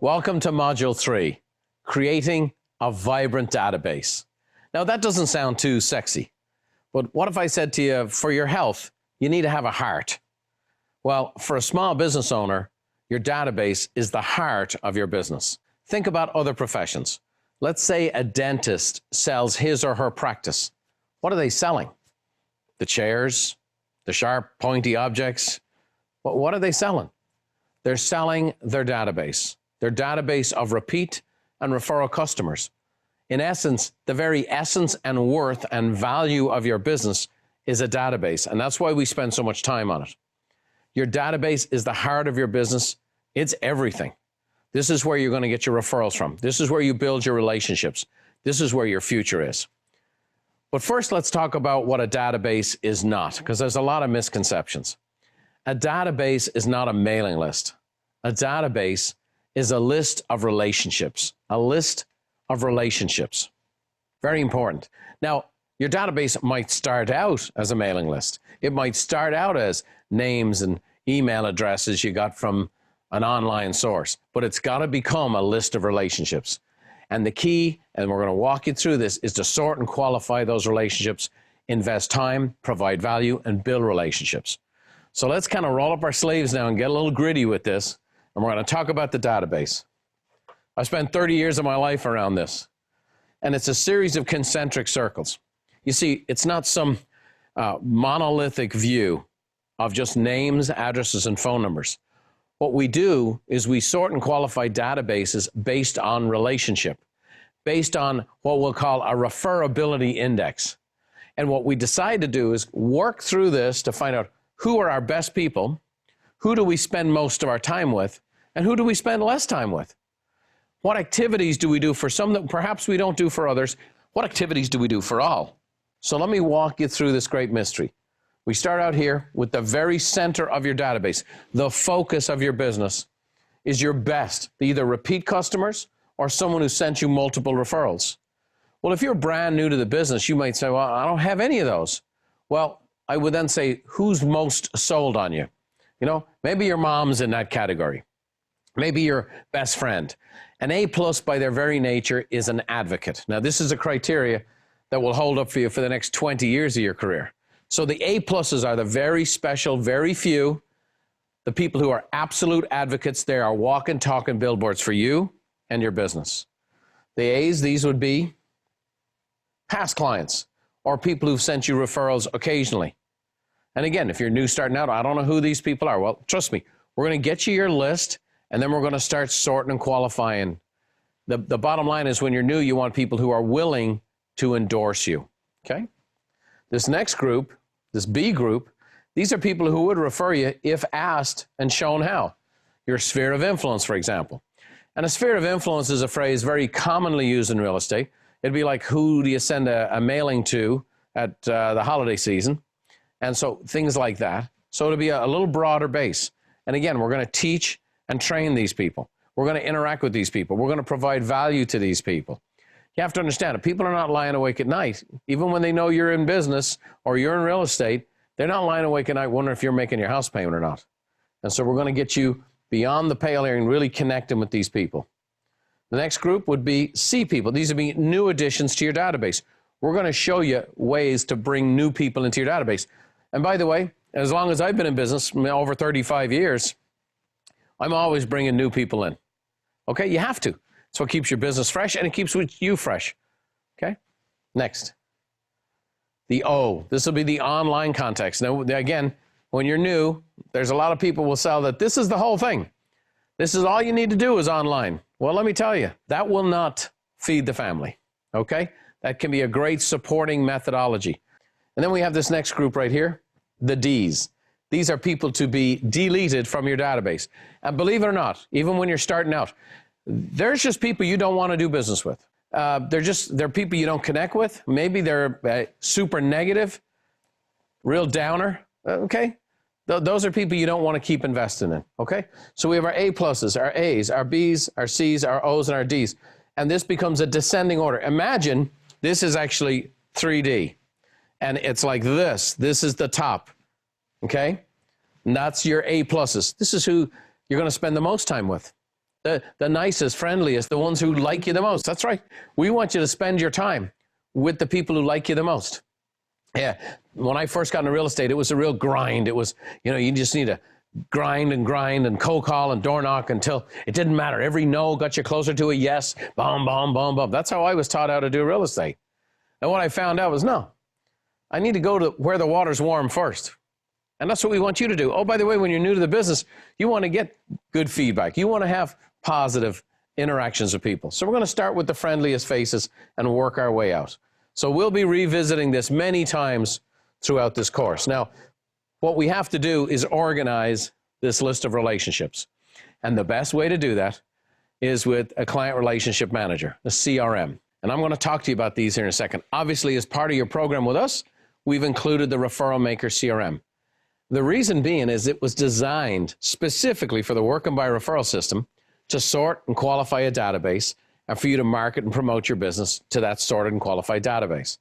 Welcome to Module 3, Creating a Vibrant Database. Now that doesn't sound too sexy, but what if I said to you, for your health, you need to have a heart? Well, for a small business owner, your database is the heart of your business. Think about other professions. Let's say a dentist sells his or her practice. What are they selling? The chairs, the sharp, pointy objects. What are they selling? They're selling their database of repeat and referral customers. In essence, the very essence and worth and value of your business is a database, and that's why we spend so much time on it. Your database is the heart of your business. It's everything. This is where you're going to get your referrals from. This is where you build your relationships. This is where your future is. But first, let's talk about what a database is not, because there's a lot of misconceptions. A database is not a mailing list. A database is a list of relationships, a list of relationships. Very important. Now, your database might start out as a mailing list. It might start out as names and email addresses you got from an online source, but it's got to become a list of relationships. And the key, and we're going to walk you through this, is to sort and qualify those relationships, invest time, provide value, and build relationships. So let's kind of roll up our sleeves now and get a little gritty with this. And we're going to talk about the database. I spent 30 years of my life around this, and it's a series of concentric circles. You see, it's not some monolithic view of just names, addresses, and phone numbers. What we do is we sort and qualify databases based on relationship, based on what we'll call a referability index. And what we decide to do is work through this to find out who are our best people, who do we spend most of our time with, and who do we spend less time with? What activities do we do for some that perhaps we don't do for others? What activities do we do for all? So let me walk you through this great mystery. We start out here with the very center of your database. The focus of your business is your best, either repeat customers or someone who sent you multiple referrals. Well, if you're brand new to the business, you might say, well, I don't have any of those. Well, I would then say, who's most sold on you? You know, maybe your mom's in that category. Maybe your best friend. An A+ by their very nature is an advocate. Now, this is a criteria that will hold up for you for the next 20 years of your career. So the A+ are the very special, very few, the people who are absolute advocates. They are walking, talking billboards for you and your business. The A's, these would be past clients or people who've sent you referrals occasionally. And again, if you're new starting out, I don't know who these people are. Well, trust me, we're going to get you your list, and then we're going to start sorting and qualifying. The bottom line is when you're new, you want people who are willing to endorse you, okay? This next group, this B group, these are people who would refer you if asked and shown how. Your sphere of influence, for example. And a sphere of influence is a phrase very commonly used in real estate. It'd be like, who do you send a mailing to at the holiday season? And so things like that. So it'll be a little broader base. And again, we're going to teach and train these people. We're going to interact with these people. We're going to provide value to these people. You have to understand, if people are not lying awake at night, even when they know you're in business or you're in real estate, they're not lying awake at night wondering if you're making your house payment or not. And so we're going to get you beyond the pale here and really connecting with these people. The next group would be C people. These would be new additions to your database. We're going to show you ways to bring new people into your database. And by the way, as long as I've been in business, over 35 years, I'm always bringing new people in. Okay, you have to. It's what keeps your business fresh, and it keeps you fresh. Okay, next. The O, this will be the online context. Now, again, when you're new, there's a lot of people will sell that this is the whole thing. This is all you need to do is online. Well, let me tell you, that will not feed the family, okay? That can be a great supporting methodology. And then we have this next group right here, the Ds. These are people to be deleted from your database. And believe it or not, even when you're starting out, there's just people you don't want to do business with. They're people you don't connect with. Maybe they're super negative, real downer, okay? Those are people you don't want to keep investing in, okay? So we have our A+, our A's, our B's, our C's, our O's, and our D's. And this becomes a descending order. Imagine this is actually 3D. And it's like this. This is the top, okay? And that's your A+. This is who you're going to spend the most time with. the nicest, friendliest, the ones who like you the most. That's right. We want you to spend your time with the people who like you the most. Yeah, when I first got into real estate, it was a real grind. It was, you just need to grind and cold call and door knock until it didn't matter. Every no got you closer to a yes. Boom, boom, boom, boom. That's how I was taught how to do real estate. And what I found out was, no, I need to go to where the water's warm first. And that's what we want you to do. Oh, by the way, when you're new to the business, you want to get good feedback. You want to have positive interactions with people. So we're going to start with the friendliest faces and work our way out. So we'll be revisiting this many times throughout this course. Now, what we have to do is organize this list of relationships. And the best way to do that is with a client relationship manager, a CRM. And I'm going to talk to you about these here in a second. Obviously, as part of your program with us, we've included the Referral Maker CRM. The reason being is it was designed specifically for the Work 'em by Referral system to sort and qualify a database and for you to market and promote your business to that sorted and qualified database.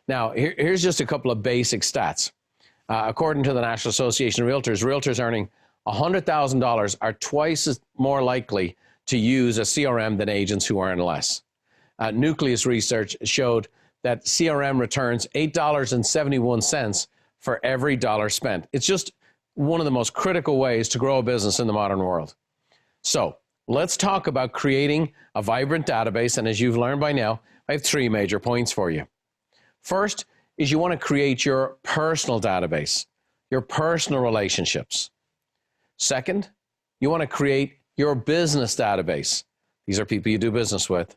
Now, here's just a couple of basic stats. According to the National Association of Realtors earning $100,000 are twice as more likely to use a CRM than agents who earn less. Nucleus research showed that CRM returns $8.71 for every dollar spent. It's just one of the most critical ways to grow a business in the modern world. So let's talk about creating a vibrant database. And as you've learned by now, I have 3 major points for you. First is you want to create your personal database, your personal relationships. Second, you want to create your business database. These are people you do business with.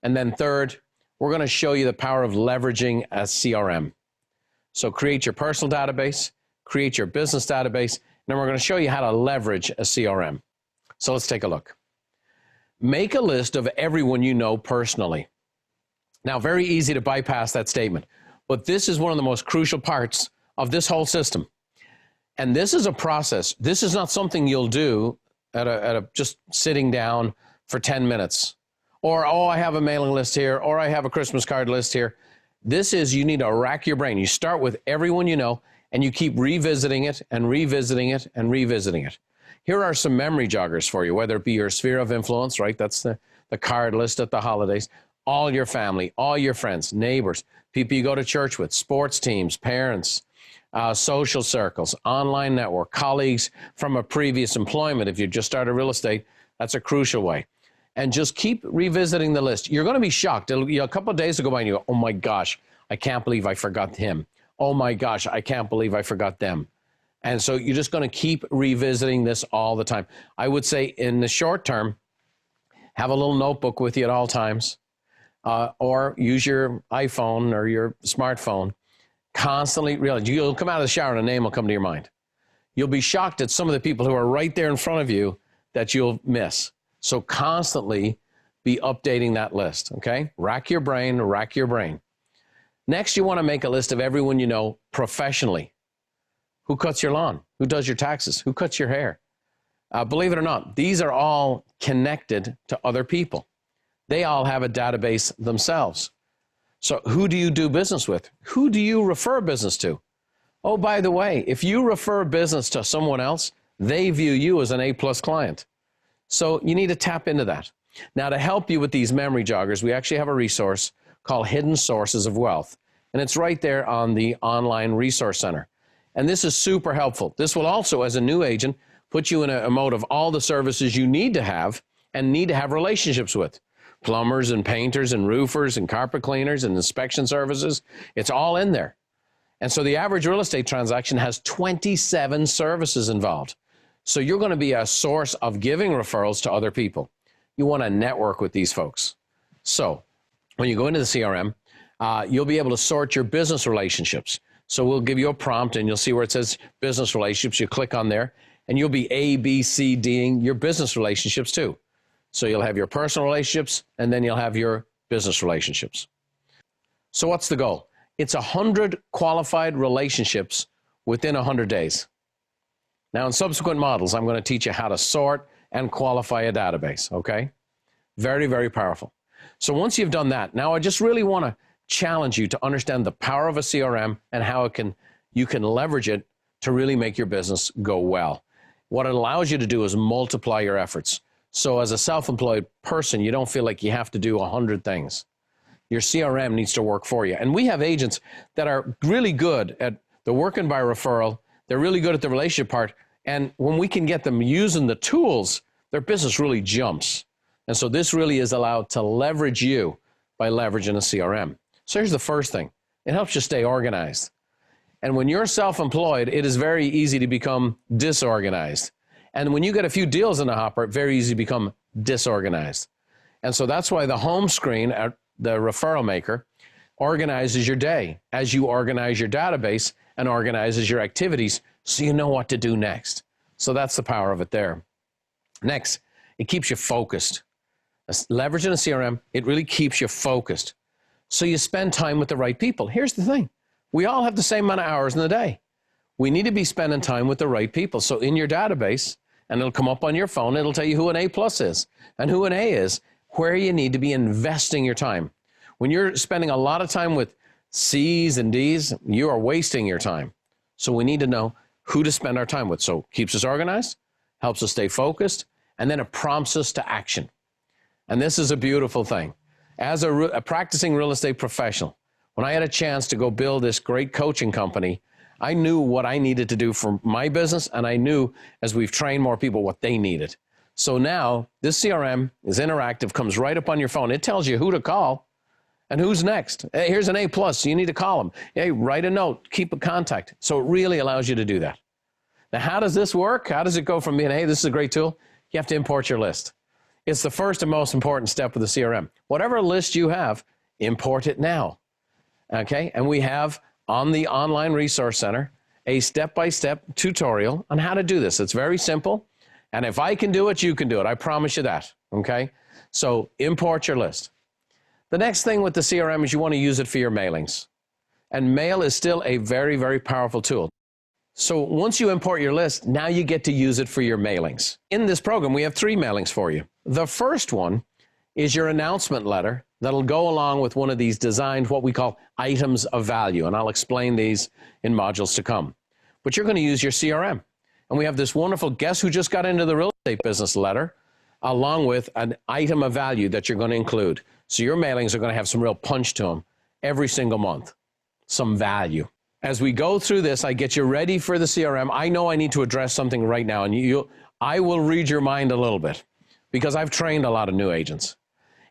And then third, we're going to show you the power of leveraging a CRM. So create your personal database, create your business database, and then we're going to show you how to leverage a CRM. So let's take a look. Make a list of everyone you know personally. Now, very easy to bypass that statement, but this is one of the most crucial parts of this whole system. And this is a process. This is not something you'll do at just sitting down for 10 minutes. Or, oh, I have a mailing list here, or I have a Christmas card list here. This is, you need to rack your brain. You start with everyone you know, and you keep revisiting it and revisiting it and revisiting it. Here are some memory joggers for you, whether it be your sphere of influence, right? That's the card list at the holidays. All your family, all your friends, neighbors, people you go to church with, sports teams, parents, social circles, online network, colleagues from a previous employment. If you just started real estate, that's a crucial way. And just keep revisiting the list. You're going to be shocked. A couple of days will go by and you go, oh my gosh, I can't believe I forgot him. Oh my gosh, I can't believe I forgot them. And so you're just going to keep revisiting this all the time. I would say in the short term, have a little notebook with you at all times, or use your iPhone or your smartphone. Constantly realize you'll come out of the shower and a name will come to your mind. You'll be shocked at some of the people who are right there in front of you that you'll miss. So constantly be updating that list, okay? Rack your brain, rack your brain. Next, you want to make a list of everyone you know professionally. Who cuts your lawn? Who does your taxes? Who cuts your hair? Believe it or not, these are all connected to other people. They all have a database themselves. So who do you do business with? Who do you refer business to? Oh, by the way, if you refer business to someone else, they view you as an A-plus client. So you need to tap into that. Now, to help you with these memory joggers, we actually have a resource called Hidden Sources of Wealth. And it's right there on the online resource center. And this is super helpful. This will also, as a new agent, put you in a mode of all the services you need to have and need to have relationships with. Plumbers and painters and roofers and carpet cleaners and inspection services. It's all in there. And so the average real estate transaction has 27 services involved. So you're going to be a source of giving referrals to other people. You want to network with these folks. So when you go into the CRM, you'll be able to sort your business relationships. So we'll give you a prompt and you'll see where it says business relationships. You click on there and you'll be A, B, C, D'ing your business relationships too. So you'll have your personal relationships and then you'll have your business relationships. So what's the goal? It's 100 qualified relationships within 100 days. Now, in subsequent models, I'm going to teach you how to sort and qualify a database, okay? Very, very powerful. So once you've done that, now I just really want to challenge you to understand the power of a CRM and how you can leverage it to really make your business go well. What it allows you to do is multiply your efforts. So as a self-employed person, you don't feel like you have to do 100 things. Your CRM needs to work for you. And we have agents that are really good at the working by referral. They're really good at the relationship part. And when we can get them using the tools, their business really jumps. And so this really is allowed to leverage you by leveraging a CRM. So here's the first thing. It helps you stay organized. And when you're self-employed, it is very easy to become disorganized. And when you get a few deals in the hopper, very easy to become disorganized. And so that's why the home screen at the Referral Maker organizes your day as you organize your database and organizes your activities so you know what to do next. So that's the power of it there. Next, it keeps you focused. Leveraging a CRM, it really keeps you focused. So you spend time with the right people. Here's the thing. We all have the same amount of hours in the day. We need to be spending time with the right people. So in your database, and it'll come up on your phone, it'll tell you who an A+ is and who an A is, where you need to be investing your time. When you're spending a lot of time with C's and D's, you are wasting your time. So we need to know who to spend our time with. So it keeps us organized, helps us stay focused, and then it prompts us to action. And this is a beautiful thing. As a practicing real estate professional, when I had a chance to go build this great coaching company, I knew what I needed to do for my business, and I knew as we've trained more people what they needed. So now this CRM is interactive, comes right up on your phone. It tells you who to call and who's next. Hey, here's an A+, so you need to call them. Hey, write a note, keep a contact. So it really allows you to do that. Now, how does this work? How does it go from being, hey, this is a great tool? You have to import your list. It's the first and most important step of the CRM. Whatever list you have, import it now. Okay, and we have on the Online Resource Center a step-by-step tutorial on how to do this. It's very simple, and if I can do it, you can do it. I promise you that, okay? So import your list. The next thing with the CRM is you want to use it for your mailings, and mail is still a very, very powerful tool. So once you import your list, now you get to use it for your mailings. In this program, we have 3 mailings for you. The first one is your announcement letter that'll go along with one of these designed what we call items of value, and I'll explain these in modules to come. But you're going to use your CRM. And we have this wonderful guess who just got into the real estate business letter along with an item of value that you're going to include. So your mailings are going to have some real punch to them every single month, some value. As we go through this, I get you ready for the CRM. I know I need to address something right now, and I will read your mind a little bit because I've trained a lot of new agents.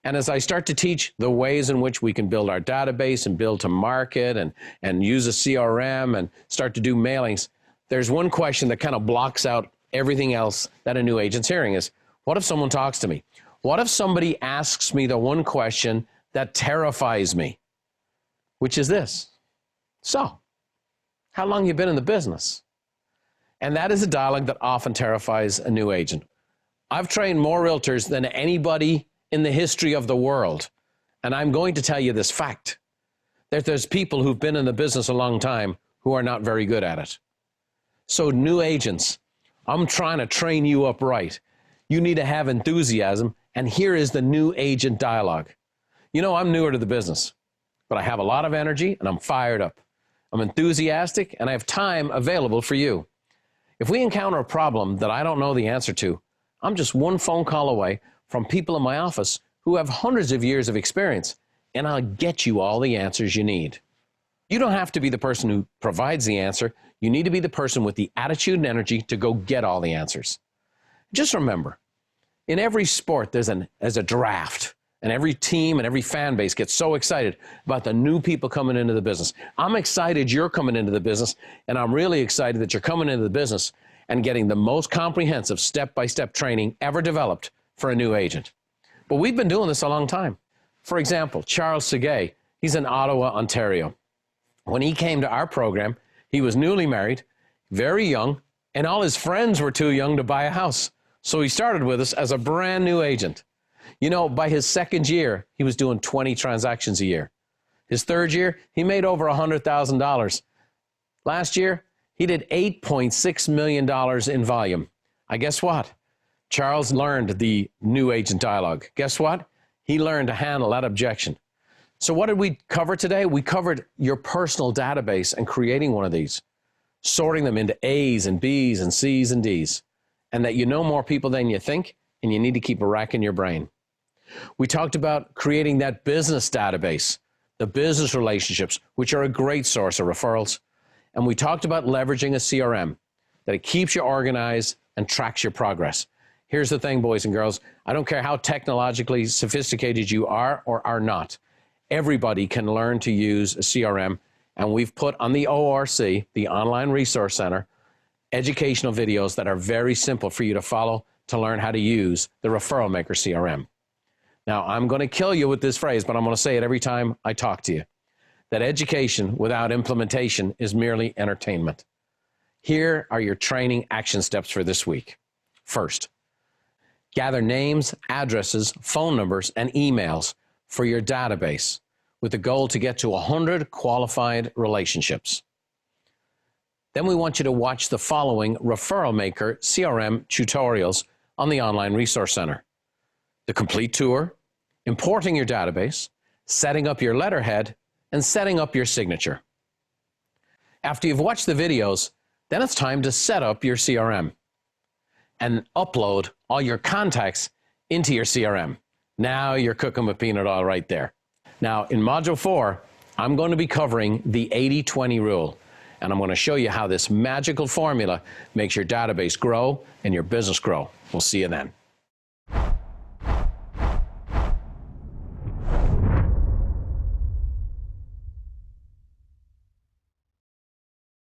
And as I start to teach the ways in which we can build our database and build to market and use a CRM and start to do mailings, there's one question that kind of blocks out everything else that a new agent's hearing is, what if someone talks to me? What if somebody asks me the one question that terrifies me, which is this? So, how long have you been in the business? And that is a dialogue that often terrifies a new agent. I've trained more realtors than anybody in the history of the world. And I'm going to tell you this fact, that there's people who've been in the business a long time who are not very good at it. So new agents, I'm trying to train you up right. You need to have enthusiasm, and here is the new agent dialogue. You know, I'm newer to the business, but I have a lot of energy and I'm fired up. I'm enthusiastic and I have time available for you. If we encounter a problem that I don't know the answer to, I'm just one phone call away from people in my office who have hundreds of years of experience, and I'll get you all the answers you need. You don't have to be the person who provides the answer. You need to be the person with the attitude and energy to go get all the answers. Just remember, in every sport, there's a draft, and every team and every fan base gets so excited about the new people coming into the business. I'm excited you're coming into the business, and I'm really excited that you're coming into the business and getting the most comprehensive step-by-step training ever developed for a new agent. But we've been doing this a long time. For example, Charles Segay, he's in Ottawa, Ontario. When he came to our program, he was newly married, very young, and all his friends were too young to buy a house. So he started with us as a brand new agent. You know, by his second year, he was doing 20 transactions a year. His third year, he made over $100,000. Last year, he did $8.6 million in volume. Guess what? Charles learned the new agent dialogue. Guess what? He learned to handle that objection. So what did we cover today? We covered your personal database and creating one of these, sorting them into A's and B's and C's and D's, and that you know more people than you think, and you need to keep racking your brain. We talked about creating that business database, the business relationships, which are a great source of referrals. And we talked about leveraging a CRM, that it keeps you organized and tracks your progress. Here's the thing, boys and girls, I don't care how technologically sophisticated you are or are not. Everybody can learn to use a CRM, and we've put on the ORC, the Online Resource Center, educational videos that are very simple for you to follow to learn how to use the Referral Maker CRM. Now, I'm going to kill you with this phrase, but I'm going to say it every time I talk to you, that education without implementation is merely entertainment. Here are your training action steps for this week. First, gather names, addresses, phone numbers, and emails for your database with the goal to get to 100 qualified relationships. Then we want you to watch the following Referral Maker CRM tutorials on the Online Resource Center: the complete tour, importing your database, setting up your letterhead, and setting up your signature. After you've watched the videos, then it's time to set up your CRM and upload all your contacts into your CRM. Now you're cooking with peanut oil right there. Now, in Module 4, I'm going to be covering the 80-20 rule, and I'm going to show you how this magical formula makes your database grow and your business grow. We'll see you then.